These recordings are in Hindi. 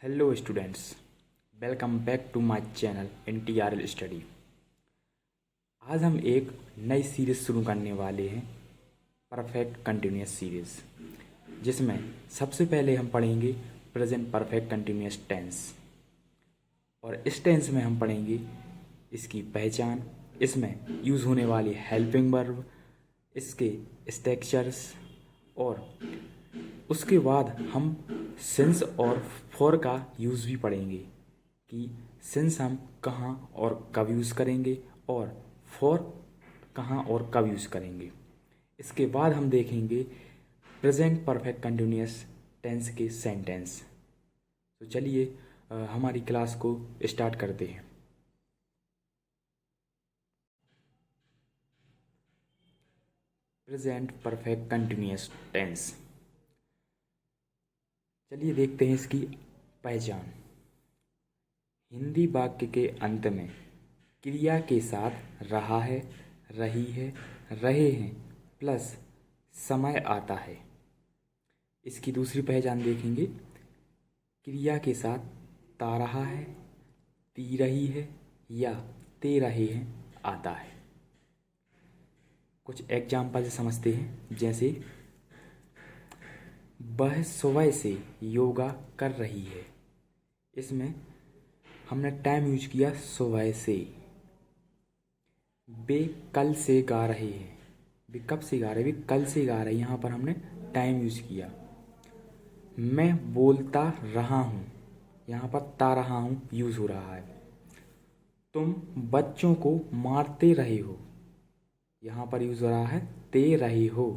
Hello students, welcome back to my channel NTRL study. आज हम एक नई सीरीज़ शुरू करने वाले हैं, परफेक्ट कंटिन्यूअस सीरीज़, जिसमें सबसे पहले हम पढ़ेंगे प्रेजेंट परफेक्ट कंटिन्यूअस टेंस। और इस टेंस में हम पढ़ेंगे इसकी पहचान, इसमें यूज़ होने वाली हेल्पिंग वर्ब, इसके स्ट्रक्चर्स, और उसके बाद हम सिंस और फॉर का यूज़ भी पढ़ेंगे कि सिंस हम कहाँ और कब यूज़ करेंगे और फॉर कहाँ और कब यूज़ करेंगे। इसके बाद हम देखेंगे प्रेजेंट परफेक्ट कंटिन्यूअस टेंस के सेंटेंस। तो चलिए हमारी क्लास को स्टार्ट करते हैं। प्रेजेंट परफेक्ट कंटिन्यूअस टेंस, चलिए देखते हैं इसकी पहचान। हिंदी वाक्य के अंत में क्रिया के साथ रहा है, रही है, रहे हैं प्लस समय आता है। इसकी दूसरी पहचान देखेंगे। क्रिया के साथ ता रहा है, ती रही है या ते रहे हैं आता है। कुछ एग्जाम्पल समझते हैं, जैसे वह सुबह से योगा कर रही है। इसमें हमने टाइम यूज किया सुबह से। वे कल से गा रहे हैं, वे कब से गा रहे हैं, वे कल से गा रहे हैं, यहाँ पर हमने टाइम यूज किया। मैं बोलता रहा हूँ, यहाँ पर ता रहा हूँ यूज हो रहा है। तुम बच्चों को मारते रहे हो, यहाँ पर यूज हो रहा है ते रहे हो।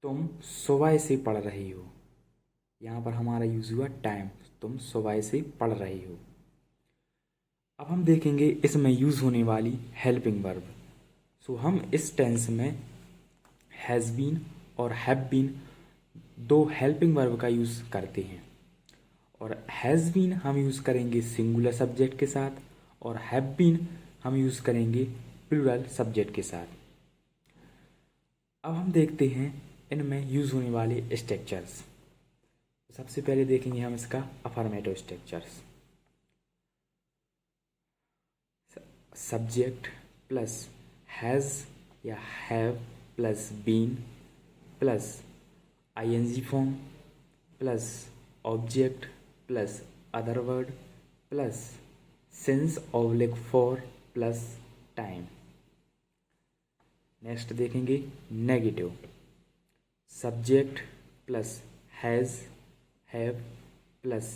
तुम सुबह से पढ़ रहे हो, यहाँ पर हमारा यूज हुआ टाइम, तुम सुबह से पढ़ रहे हो। अब हम देखेंगे इसमें यूज होने वाली हेल्पिंग वर्ब। सो हम इस टेंस में हैज़ बीन और हैव बीन दो हेल्पिंग वर्ब का यूज़ करते हैं। और हैज़ बीन हम यूज़ करेंगे सिंगुलर सब्जेक्ट के साथ, और हैव बीन हम यूज़ करेंगे प्लूरल सब्जेक्ट के साथ। अब हम देखते हैं इनमें यूज़ होने वाले स्ट्रक्चर्स। सबसे पहले देखेंगे हम इसका affirmative structures. Subject plus has या have plus been plus ING form plus object plus other word plus since oblique for plus time. Next देखेंगे negative. Subject plus has have plus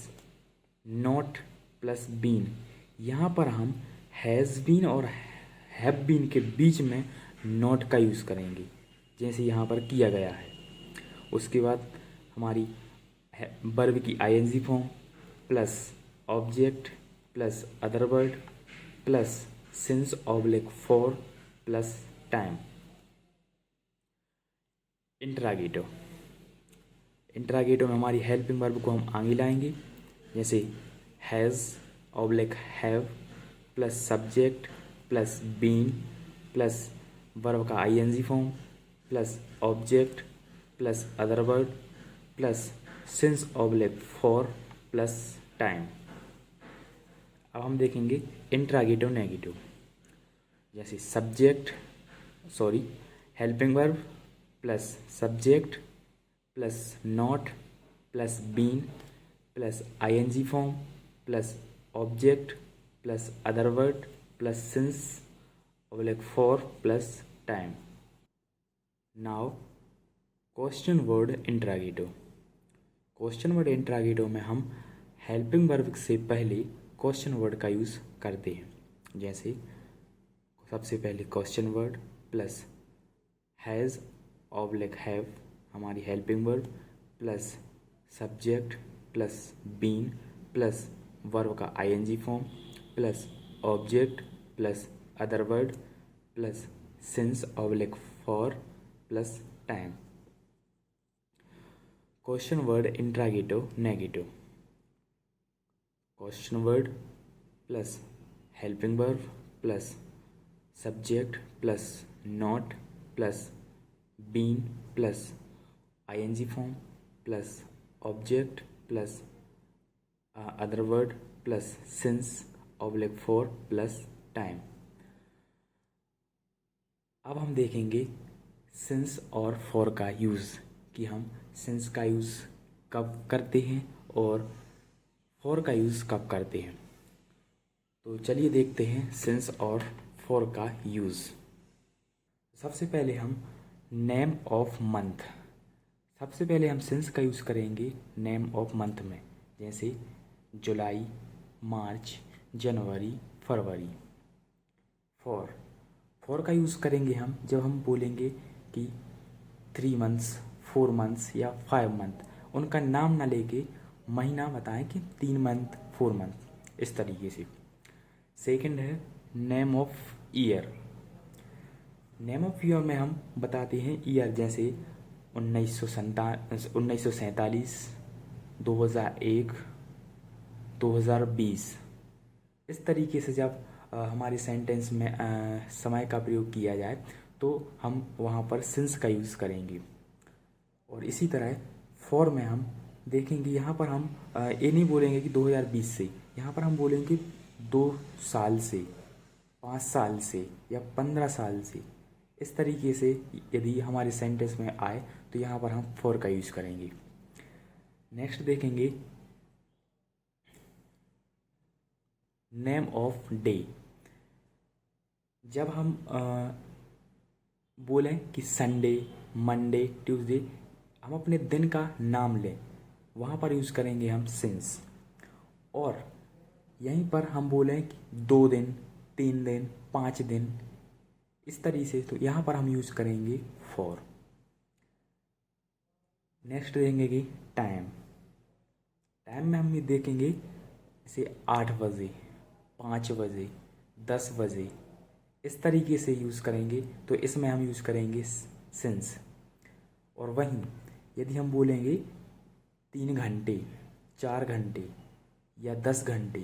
not plus been. यहाँ पर हम हैज़ बीन और हैव बीन के बीच में नॉट का यूज़ करेंगे, जैसे यहाँ पर किया गया है। उसके बाद हमारी वर्ब की ING form plus object plus other word plus since oblique for plus time. Interrogative. Interrogative में हमारी हेल्पिंग वर्ब को हम आगे लाएंगे, जैसे has oblique have plus subject plus been plus verb का ING form plus object plus other word plus since oblique for plus time. अब हम देखेंगे इंटरागेटिव नेगेटिव, जैसे helping verb plus subject plus not plus been plus ING form plus object plus other word plus since oblique for plus time. Now question word interrogative. Question word interrogative में हम हेल्पिंग वर्ब से पहले क्वेश्चन वर्ड का यूज़ करते हैं, जैसे सबसे पहले question word plus has oblique have हमारी helping verb plus subject plus been plus verb का ING form plus object plus other word plus since oblique for plus time. Question word interrogative negative. Question word plus helping verb plus subject plus not plus been plus ING form plus object plus other word plus since oblique for plus time. अब हम देखेंगे सिंस और फॉर का यूज़, कि हम सिंस का यूज़ कब करते हैं और फॉर का यूज़ कब करते हैं। तो चलिए देखते हैं सिंस और फॉर का यूज़। सबसे पहले हम नेम ऑफ मंथ, सबसे पहले हम सिंस का यूज़ करेंगे नेम ऑफ मंथ में, जैसे जुलाई, मार्च, जनवरी, फरवरी। फॉर का यूज़ करेंगे हम जब हम बोलेंगे कि 3 मंथ्स, 4 मंथ्स या 5 मंथ, उनका नाम ना लेके महीना बताएं कि 3 मंथ, 4 मंथ, इस तरीके से। सेकंड है name of year. Name of year में हम बताते हैं ईयर, जैसे 1947, 2001, 2020। इस तरीके से जब हमारे सेंटेंस में समय का प्रयोग किया जाए तो हम वहाँ पर सिंस का यूज़ करेंगे। और इसी तरह फॉर में हम देखेंगे, यहाँ पर हम ये नहीं बोलेंगे कि 2020 से, यहाँ पर हम बोलेंगे 2 साल से, 5 साल से या 15 साल से। इस तरीके से यदि हमारे सेंटेंस में आए तो यहाँ पर हम फॉर का यूज़ करेंगे। नेक्स्ट देखेंगे नेम ऑफ डे। जब हम बोलें कि संडे, मंडे, ट्यूसडे, हम अपने दिन का नाम लें, वहाँ पर यूज़ करेंगे हम सिंस। और यहीं पर हम बोलें कि 2 दिन, 3 दिन, 5 दिन, इस तरीके से, तो यहाँ पर हम यूज़ करेंगे फॉर। नेक्स्ट देखेंगे कि टाइम। टाइम में हम ये देखेंगे जैसे 8 बजे, 5 बजे, 10 बजे, इस तरीके से यूज़ करेंगे, तो इसमें हम यूज़ करेंगे सिंस। और वहीं यदि हम बोलेंगे 3 घंटे, 4 घंटे या 10 घंटे,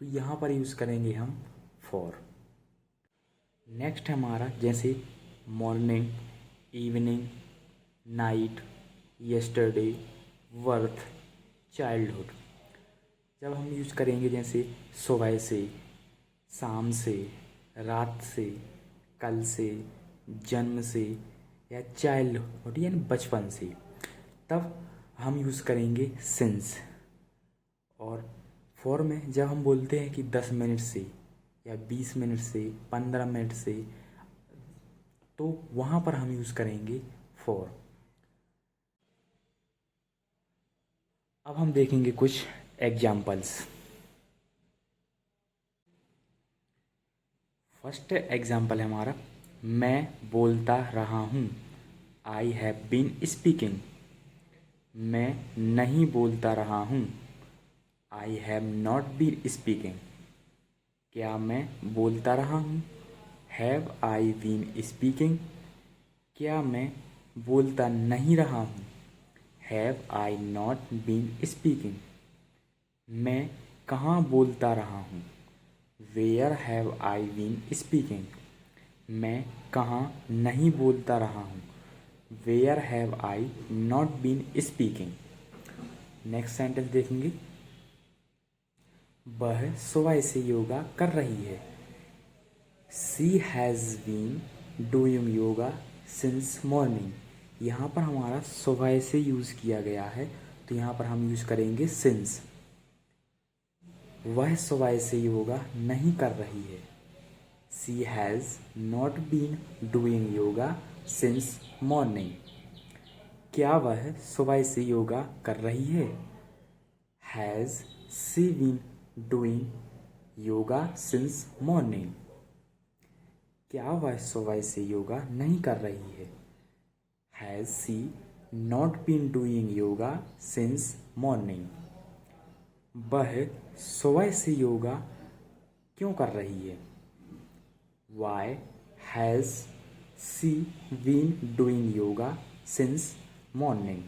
तो यहाँ पर यूज़ करेंगे हम फॉर। नेक्स्ट है हमारा जैसे morning, evening, night, yesterday, worth, childhood. जब हम यूज़ करेंगे जैसे सुबह से, शाम से, रात से, कल से, जन्म से या चाइल्डहुड यानी बचपन से, तब हम यूज़ करेंगे सिंस। और फॉर में जब हम बोलते हैं कि 10 मिनट से या 20 मिनट से, 15 मिनट से, तो वहाँ पर हम यूज़ करेंगे फॉर। अब हम देखेंगे कुछ एग्जाम्पल्स। फर्स्ट एग्जाम्पल है हमारा, मैं बोलता रहा हूँ, आई हैव बीन स्पीकिंग। मैं नहीं बोलता रहा हूँ, I have not been speaking. क्या मैं बोलता रहा हूँ, हैव आई बीन स्पीकिंग। क्या मैं बोलता नहीं रहा हूँ, have I not been speaking. मैं कहाँ बोलता रहा हूँ, where have I been speaking. मैं कहाँ नहीं बोलता रहा हूँ, where have I not been speaking. Next sentence देखेंगे, वह सुबह से योगा कर रही है, she has been doing yoga since morning. यहाँ पर हमारा सुबह से यूज़ किया गया है, तो यहाँ पर हम यूज़ करेंगे सिंस। वह सुबह से योगा नहीं कर रही है, she has not been doing yoga since morning. क्या वह सुबह से योगा कर रही है, has she been doing yoga since morning. क्या वह सुबह से योगा नहीं कर रही है, has she not been doing yoga since morning. वह सुबह से योगा क्यों कर रही है, why has she been doing yoga since morning.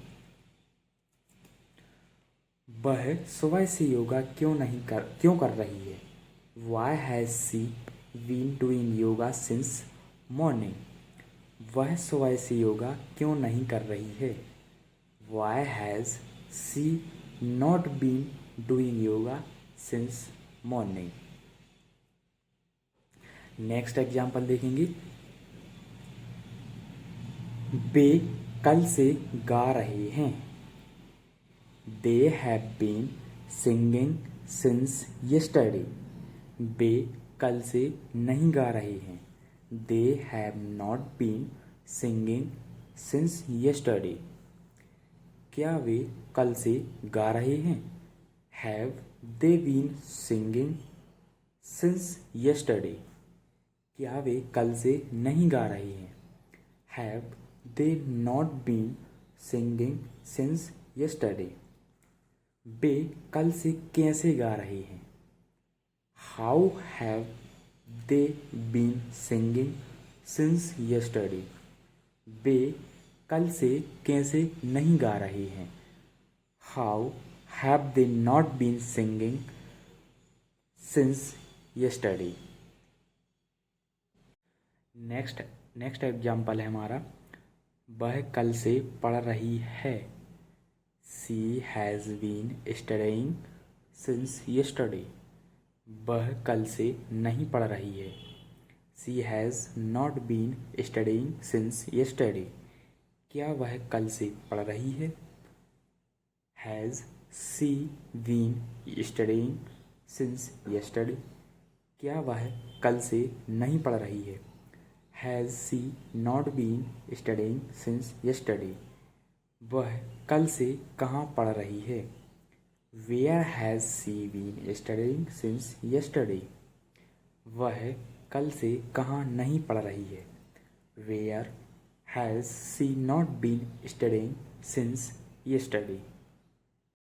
वह सुबह से योगा क्यों कर रही है, why has she been doing yoga since morning. वह सुबह से योगा क्यों नहीं कर रही है, why has she not been doing yoga since morning. Next example देखेंगे। वे कल से गा रहे हैं। They have been singing since yesterday। वे कल से नहीं गा रहे हैं। They have not been singing since yesterday। क्या वे कल से गा रहे हैं? Have they been singing since yesterday। क्या वे कल से नहीं गा रहे हैं? Have they not been singing since yesterday। वे कल से कैसे गा रहे हैं? How have they been singing since yesterday। वे कल से कैसे नहीं गा रहे हैं? How have they not been singing since yesterday। Next example है हमारा, वह कल से पढ़ रही है। She has been studying since yesterday। वह कल से नहीं पढ़ रही है। She has not been studying since yesterday। क्या वह कल से पढ़ रही है? Has she been studying since yesterday। क्या वह कल से नहीं पढ़ रही है? Has she not been studying since yesterday। वह कल से कहाँ पढ़ रही है? Where has she been studying since yesterday। वह कल से कहाँ नहीं पढ़ रही है? Where has she not been studying since yesterday।